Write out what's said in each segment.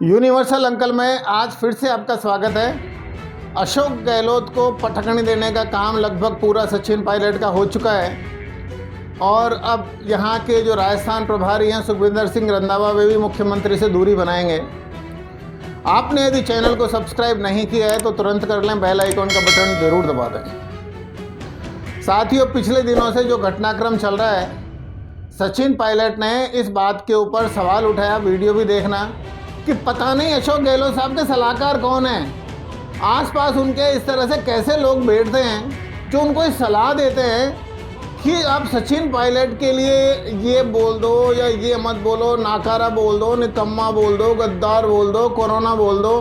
Universal uncle में आज फिर से आपका स्वागत है। अशोक गहलोत को पटखनी देने का काम लगभग पूरा सचिन पायलट का हो चुका है और अब यहाँ के जो राजस्थान प्रभारी हैं सुखविंदर सिंह रंधावा वे भी मुख्यमंत्री से दूरी बनाएंगे। आपने यदि चैनल को सब्सक्राइब नहीं किया है तो तुरंत कर लें, बेल आइकॉन का बटन ज़रूर दबा दें। साथियों, पिछले दिनों से जो घटनाक्रम चल रहा है, सचिन पायलट ने इस बात के ऊपर सवाल उठाया, वीडियो भी देखना, कि पता नहीं अशोक गहलोत साहब के सलाहकार कौन हैं, आसपास उनके इस तरह से कैसे लोग बैठते हैं जो उनको सलाह देते हैं कि आप सचिन पायलट के लिए ये बोल दो या ये मत बोलो, नाकारा बोल दो, निकम्मा बोल दो, गद्दार बोल दो, कोरोना बोल दो।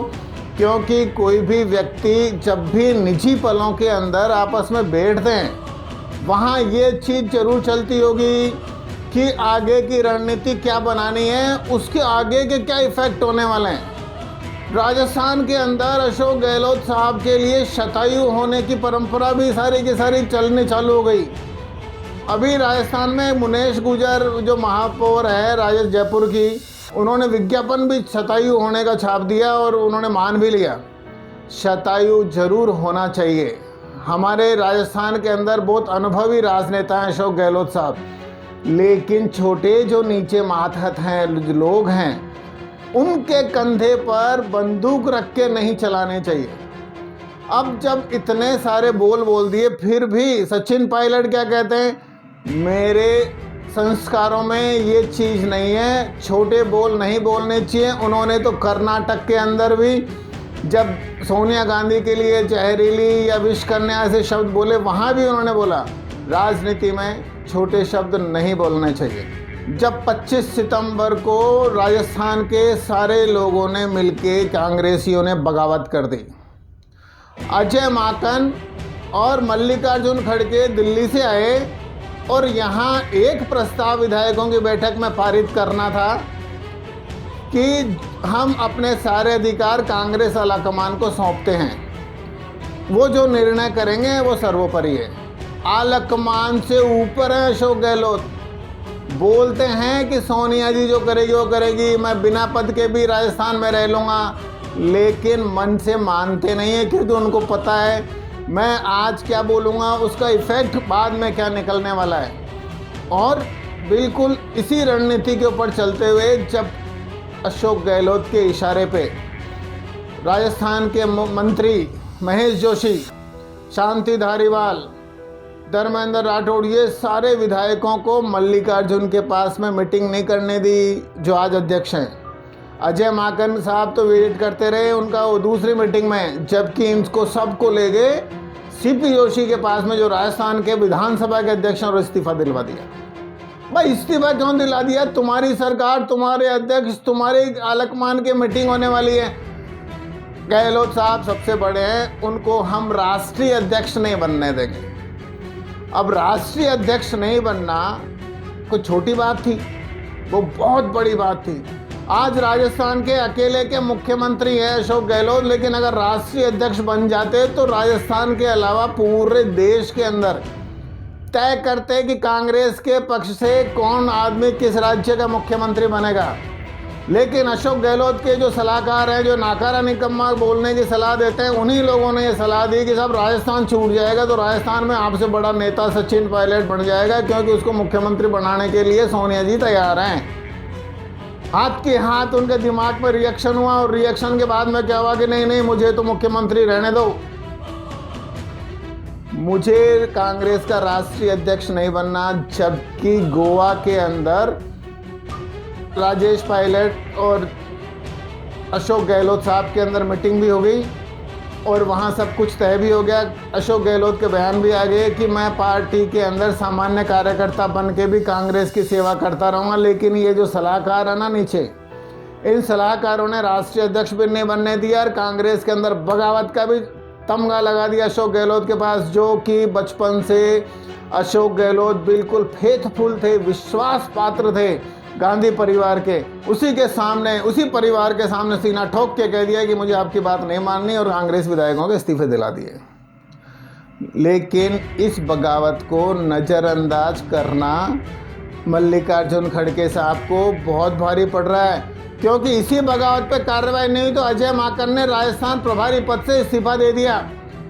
क्योंकि कोई भी व्यक्ति जब भी निजी पलों के अंदर आपस में बैठते हैं वहाँ ये चीज़ जरूर चलती होगी कि आगे की रणनीति क्या बनानी है, उसके आगे के क्या इफ़ेक्ट होने वाले हैं। राजस्थान के अंदर अशोक गहलोत साहब के लिए शतायु होने की परंपरा भी सारी की सारी चलनी चालू हो गई। अभी राजस्थान में मुनेश गुजर जो महापौर है राजस्थान जयपुर की, उन्होंने विज्ञापन भी शतायु होने का छाप दिया और उन्होंने मान भी लिया। शतायु जरूर होना चाहिए। हमारे राजस्थान के अंदर बहुत अनुभवी राजनेता हैं अशोक गहलोत साहब, लेकिन छोटे जो नीचे मातहत हैं जो लोग हैं, उनके कंधे पर बंदूक रख के नहीं चलाने चाहिए। अब जब इतने सारे बोल दिए, फिर भी सचिन पायलट क्या कहते हैं, मेरे संस्कारों में ये चीज़ नहीं है, छोटे बोल नहीं बोलने चाहिए। उन्होंने तो कर्नाटक के अंदर भी जब सोनिया गांधी के लिए जहरीली या विष करने ऐसे शब्द बोले, वहाँ भी उन्होंने बोला राजनीति में छोटे शब्द नहीं बोलने चाहिए। जब 25 सितंबर को राजस्थान के सारे लोगों ने मिलके कांग्रेसियों ने बगावत कर दी, अजय माकन और मल्लिकार्जुन खड़गे दिल्ली से आए और यहाँ एक प्रस्ताव विधायकों की बैठक में पारित करना था कि हम अपने सारे अधिकार कांग्रेस आलाकमान को सौंपते हैं, वो जो निर्णय करेंगे वो सर्वोपरि है। आलाकमान से ऊपर है अशोक गहलोत। बोलते हैं कि सोनिया जी जो करेगी वो करेगी, मैं बिना पद के भी राजस्थान में रह लूँगा, लेकिन मन से मानते नहीं है, क्योंकि उनको पता है मैं आज क्या बोलूँगा उसका इफ़ेक्ट बाद में क्या निकलने वाला है। और बिल्कुल इसी रणनीति के ऊपर चलते हुए जब अशोक गहलोत के इशारे पे राजस्थान के मंत्री महेश जोशी, शांति धारीवाल, धर्मेंद्र राठौड़, ये सारे विधायकों को मल्लिकार्जुन के पास में मीटिंग नहीं करने दी जो आज अध्यक्ष हैं। अजय माकन साहब तो वेट करते रहे उनका वो दूसरी मीटिंग में, जबकि इनको सबको ले गए सीपी जोशी के पास में जो राजस्थान के विधानसभा के अध्यक्ष और इस्तीफा दिलवा दिया। भाई इस्तीफा क्यों दिला दिया? तुम्हारी सरकार, तुम्हारे अध्यक्ष, तुम्हारी आलाकमान की मीटिंग होने वाली है। गहलोत साहब सबसे बड़े हैं, उनको हम राष्ट्रीय अध्यक्ष नहीं बनने देंगे। अब राष्ट्रीय अध्यक्ष नहीं बनना कोई छोटी बात थी, वो बहुत बड़ी बात थी। आज राजस्थान के अकेले के मुख्यमंत्री हैं अशोक गहलोत, लेकिन अगर राष्ट्रीय अध्यक्ष बन जाते तो राजस्थान के अलावा पूरे देश के अंदर तय करते कि कांग्रेस के पक्ष से कौन आदमी किस राज्य का मुख्यमंत्री बनेगा। लेकिन अशोक गहलोत के जो सलाहकार हैं, जो नाकारा निकम्मा बोलने की सलाह देते हैं, उन्हीं लोगों ने ये सलाह दी कि साहब राजस्थान छूट जाएगा तो राजस्थान में आपसे बड़ा नेता सचिन पायलट बन जाएगा, क्योंकि उसको मुख्यमंत्री बनाने के लिए सोनिया जी तैयार हैं। हाथ के हाथ उनके दिमाग में रिएक्शन हुआ और रिएक्शन के बाद में क्या हुआ कि नहीं नहीं मुझे तो मुख्यमंत्री रहने दो, मुझे कांग्रेस का राष्ट्रीय अध्यक्ष नहीं बनना। जबकि गोवा के अंदर राजेश पायलट और अशोक गहलोत साहब के अंदर मीटिंग भी हो गई और वहाँ सब कुछ तय भी हो गया। अशोक गहलोत के बयान भी आ गए कि मैं पार्टी के अंदर सामान्य कार्यकर्ता बन के भी कांग्रेस की सेवा करता रहूँगा, लेकिन ये जो सलाहकार है ना नीचे, इन सलाहकारों ने राष्ट्रीय अध्यक्ष भी नहीं बनने दिया और कांग्रेस के अंदर बगावत का भी तमगा लगा दिया अशोक गहलोत के पास, जो कि बचपन से अशोक गहलोत बिल्कुल फेथफुल थे, विश्वास पात्र थे गांधी परिवार के। उसी के सामने, उसी परिवार के सामने सीना ठोक के कह दिया कि मुझे आपकी बात नहीं माननी और कांग्रेस विधायकों के इस्तीफे दिला दिए। लेकिन इस बगावत को नज़रअंदाज करना मल्लिकार्जुन खड़गे साहब को बहुत भारी पड़ रहा है। क्योंकि इसी बगावत पे कार्रवाई नहीं हुई तो अजय माकन ने राजस्थान प्रभारी पद से इस्तीफा दे दिया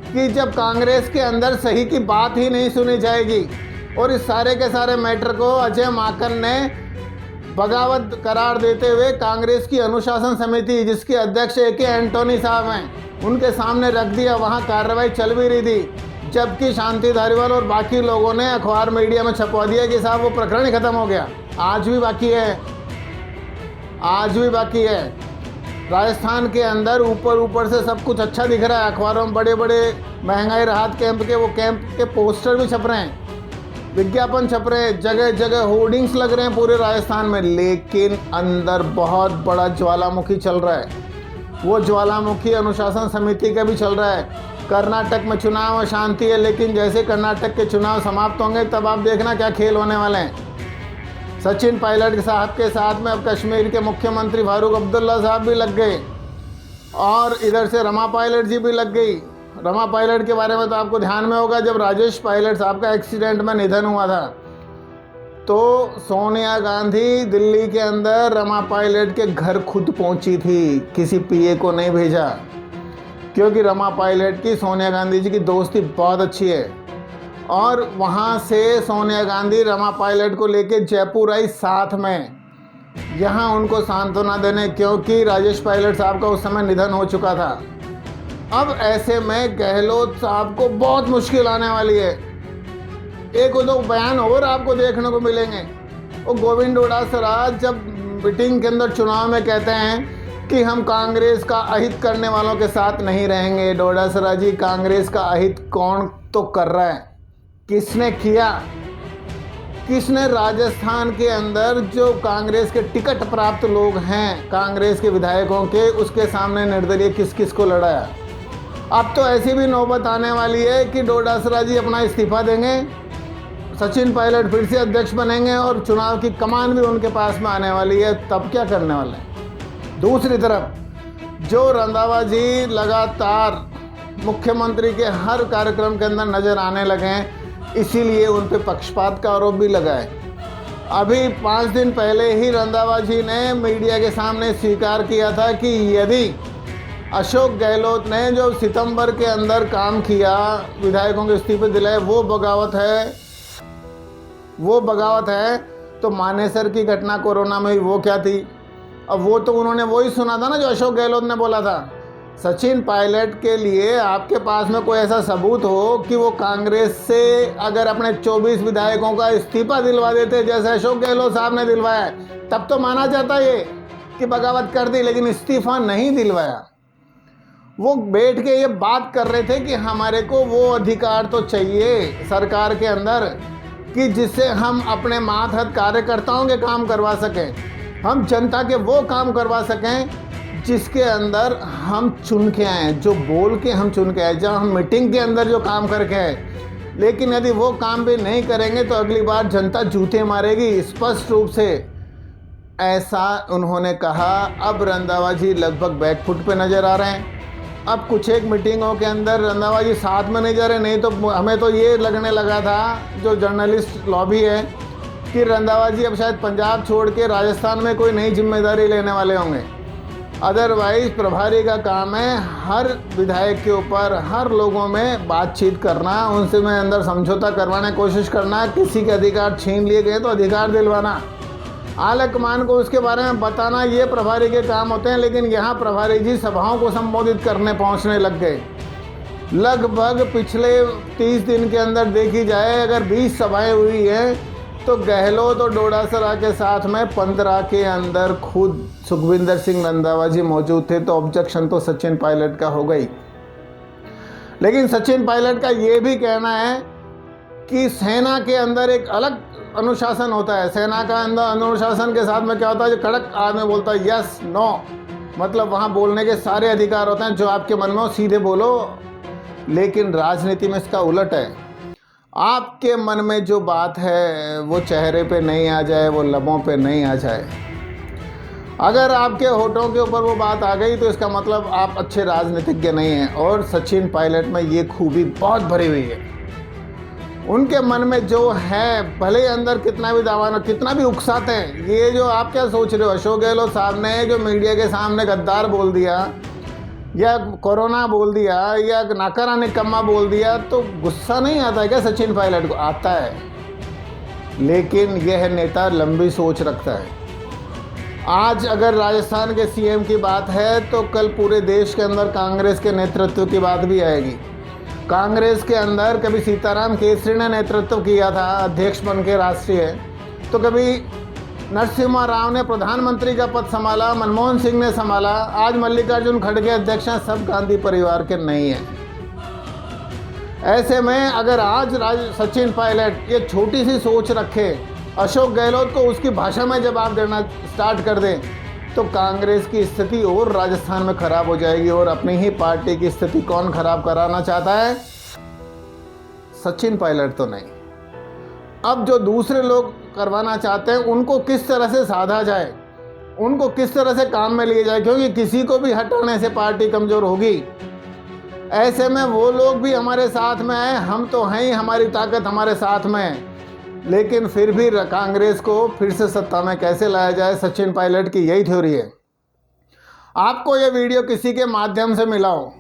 कि जब कांग्रेस के अंदर सही की बात ही नहीं सुनी जाएगी। और इस सारे के सारे मैटर को अजय माकन ने बगावत करार देते हुए कांग्रेस की अनुशासन समिति, जिसके अध्यक्ष AK एंटोनी साहब हैं, उनके सामने रख दिया। वहाँ कार्रवाई चल भी रही थी, जबकि शांति धारीवाल और बाकी लोगों ने अखबार मीडिया में छपवा दिया कि साहब वो प्रकरण ही खत्म हो गया। आज भी बाकी है। राजस्थान के अंदर ऊपर से सब कुछ अच्छा दिख रहा है। अखबारों में बड़े बड़े महंगाई राहत कैंप के पोस्टर भी छप रहे हैं, विज्ञापन छप रहे हैं, जगह जगह होर्डिंग्स लग रहे हैं पूरे राजस्थान में। लेकिन अंदर बहुत बड़ा ज्वालामुखी चल रहा है। वो ज्वालामुखी अनुशासन समिति का भी चल रहा है। कर्नाटक में चुनाव शांति है, लेकिन जैसे कर्नाटक के चुनाव समाप्त होंगे तब आप देखना क्या खेल होने वाले हैं। सचिन पायलट साहब के साथ में अब कश्मीर के मुख्यमंत्री फारूक अब्दुल्ला साहब भी लग गए और इधर से रमा पायलट जी भी लग गई। रमा पायलट के बारे में तो आपको ध्यान में होगा, जब राजेश पायलट साहब का एक्सीडेंट में निधन हुआ था तो सोनिया गांधी दिल्ली के अंदर रमा पायलट के घर खुद पहुंची थी, किसी PA को नहीं भेजा, क्योंकि रमा पायलट की सोनिया गांधी जी की दोस्ती बहुत अच्छी है। और वहाँ से सोनिया गांधी रमा पायलट को लेके जयपुर आई साथ में, यहाँ उनको सांत्वना देने, क्योंकि राजेश पायलट साहब का उस समय निधन हो चुका था। अब ऐसे में गहलोत साहब को बहुत मुश्किल आने वाली है। एक दो बयान और आपको देखने को मिलेंगे। वो गोविंद डोटासरा जब मीटिंग के अंदर चुनाव में कहते हैं कि हम कांग्रेस का अहित करने वालों के साथ नहीं रहेंगे। डोटासरा जी, कांग्रेस का अहित कौन तो कर रहा है, किसने किया? किसने राजस्थान के अंदर जो कांग्रेस के टिकट प्राप्त लोग हैं, कांग्रेस के विधायकों के, उसके सामने निर्दलीय किस किस को लड़ाया? अब तो ऐसी भी नौबत आने वाली है कि डोटासरा जी अपना इस्तीफा देंगे, सचिन पायलट फिर से अध्यक्ष बनेंगे और चुनाव की कमान भी उनके पास में आने वाली है। तब क्या करने वाले हैं? दूसरी तरफ जो रंधावा जी लगातार मुख्यमंत्री के हर कार्यक्रम के अंदर नज़र आने लगे हैं, इसीलिए उन पे पक्षपात का आरोप भी लगा है। अभी 5 दिन पहले ही रंधावा जी ने मीडिया के सामने स्वीकार किया था कि यदि अशोक गहलोत ने जो सितंबर के अंदर काम किया, विधायकों के इस्तीफे दिलाए, वो बगावत है तो मानेसर की घटना कोरोना में वो क्या थी? अब वो तो उन्होंने वही सुना था ना जो अशोक गहलोत ने बोला था। सचिन पायलट के लिए आपके पास में कोई ऐसा सबूत हो कि वो कांग्रेस से अगर अपने 24 विधायकों का इस्तीफा दिलवा देते जैसे अशोक गहलोत साहब ने दिलवाया, तब तो माना जाता ये कि बगावत कर दी, लेकिन इस्तीफा नहीं दिलवाया। वो बैठ के ये बात कर रहे थे कि हमारे को वो अधिकार तो चाहिए सरकार के अंदर कि जिससे हम अपने मातहत कार्यकर्ताओं के काम करवा सकें, हम जनता के वो काम करवा सकें जिसके अंदर हम चुन के आए, जो बोल के हम चुन के आए, जब हम मीटिंग के अंदर जो काम करके आए। लेकिन यदि वो काम भी नहीं करेंगे तो अगली बार जनता जूते मारेगी, स्पष्ट रूप से ऐसा उन्होंने कहा। अब रंधावा जी लगभग बैकफुट पे नज़र आ रहे हैं। अब कुछ एक मीटिंगों के अंदर रंधावा जी साथ में नहीं जा रहे, नहीं तो हमें तो ये लगने लगा था, जो जर्नलिस्ट लॉबी है, कि रंधावा जी अब शायद पंजाब छोड़ के राजस्थान में कोई नई जिम्मेदारी लेने वाले होंगे। अदरवाइज़ प्रभारी का काम है हर विधायक के ऊपर, हर लोगों में बातचीत करना, उनसे में अंदर समझौता करवाने की कोशिश करना, किसी के अधिकार छीन लिए गए तो अधिकार दिलवाना, आला कमान को उसके बारे में बताना, ये प्रभारी के काम होते हैं। लेकिन यहाँ प्रभारी जी सभाओं को संबोधित करने पहुँचने लग गए। लगभग पिछले 30 दिन के अंदर देखी जाए अगर 20 सभाएं हुई हैं तो गहलोत और डोटासरा के साथ में 15 के अंदर खुद सुखविंदर सिंह रंधावा जी मौजूद थे। तो ऑब्जेक्शन तो सचिन पायलट का हो गई। लेकिन सचिन पायलट का ये भी कहना है कि सेना के अंदर एक अलग अनुशासन होता है। सेना का अंदर अनुशासन के साथ में क्या होता है, जो कड़क आदमी बोलता है यस नो, मतलब वहाँ बोलने के सारे अधिकार होते हैं, जो आपके मन में हो सीधे बोलो। लेकिन राजनीति में इसका उलट है, आपके मन में जो बात है वो चेहरे पे नहीं आ जाए, वो लबों पे नहीं आ जाए। अगर आपके होठों के ऊपर वो बात आ गई तो इसका मतलब आप अच्छे राजनीतिज्ञ नहीं हैं। और सचिन पायलट में ये खूबी बहुत भरी हुई है। उनके मन में जो है, भले ही अंदर कितना भी दावा ना, कितना भी उकसाते हैं, ये जो आप क्या सोच रहे हो, अशोक गहलोत साहब ने जो मीडिया के सामने गद्दार बोल दिया या कोरोना बोल दिया या नाकारा निकम्मा बोल दिया, तो गुस्सा नहीं आता है क्या सचिन पायलट को? आता है, लेकिन यह नेता लंबी सोच रखता है। आज अगर राजस्थान के सीएम की बात है तो कल पूरे देश के अंदर कांग्रेस के नेतृत्व की बात भी आएगी। कांग्रेस के अंदर कभी सीताराम केसरी ने नेतृत्व किया था अध्यक्ष बन के राष्ट्रीय, तो कभी नरसिम्हा राव ने प्रधानमंत्री का पद संभाला, मनमोहन सिंह ने संभाला, आज मल्लिकार्जुन खड़गे अध्यक्ष हैं, सब गांधी परिवार के नहीं हैं। ऐसे में अगर आज सचिन पायलट ये छोटी सी सोच रखे, अशोक गहलोत को उसकी भाषा में जवाब देना स्टार्ट कर दें, तो कांग्रेस की स्थिति और राजस्थान में खराब हो जाएगी। और अपनी ही पार्टी की स्थिति कौन खराब कराना चाहता है? सचिन पायलट तो नहीं। अब जो दूसरे लोग करवाना चाहते हैं उनको किस तरह से साधा जाए, उनको किस तरह से काम में लिए जाए, क्योंकि किसी को भी हटाने से पार्टी कमज़ोर होगी। ऐसे में वो लोग भी हमारे साथ में हैं, हम तो हैं ही, हमारी ताकत हमारे साथ में है, लेकिन फिर भी कांग्रेस को फिर से सत्ता में कैसे लाया जाए, सचिन पायलट की यही थ्योरी है। आपको ये वीडियो किसी के माध्यम से मिला हो,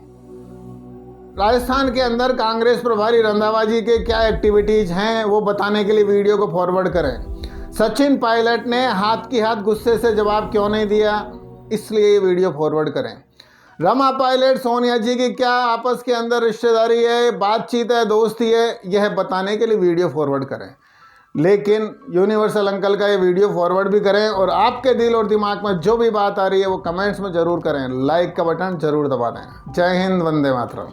राजस्थान के अंदर कांग्रेस प्रभारी रंधावा जी के क्या एक्टिविटीज़ हैं वो बताने के लिए वीडियो को फॉरवर्ड करें। सचिन पायलट ने हाथ की हाथ गुस्से से जवाब क्यों नहीं दिया, इसलिए ये वीडियो फॉरवर्ड करें। रमा पायलट सोनिया जी की क्या आपस के अंदर रिश्तेदारी है, बातचीत है, दोस्ती है, यह बताने के लिए वीडियो फॉरवर्ड करें। लेकिन यूनिवर्सल अंकल का ये वीडियो फॉरवर्ड भी करें, और आपके दिल और दिमाग में जो भी बात आ रही है वो कमेंट्स में ज़रूर करें, लाइक का बटन ज़रूर दबा दें। जय हिंद, वंदे मातरम।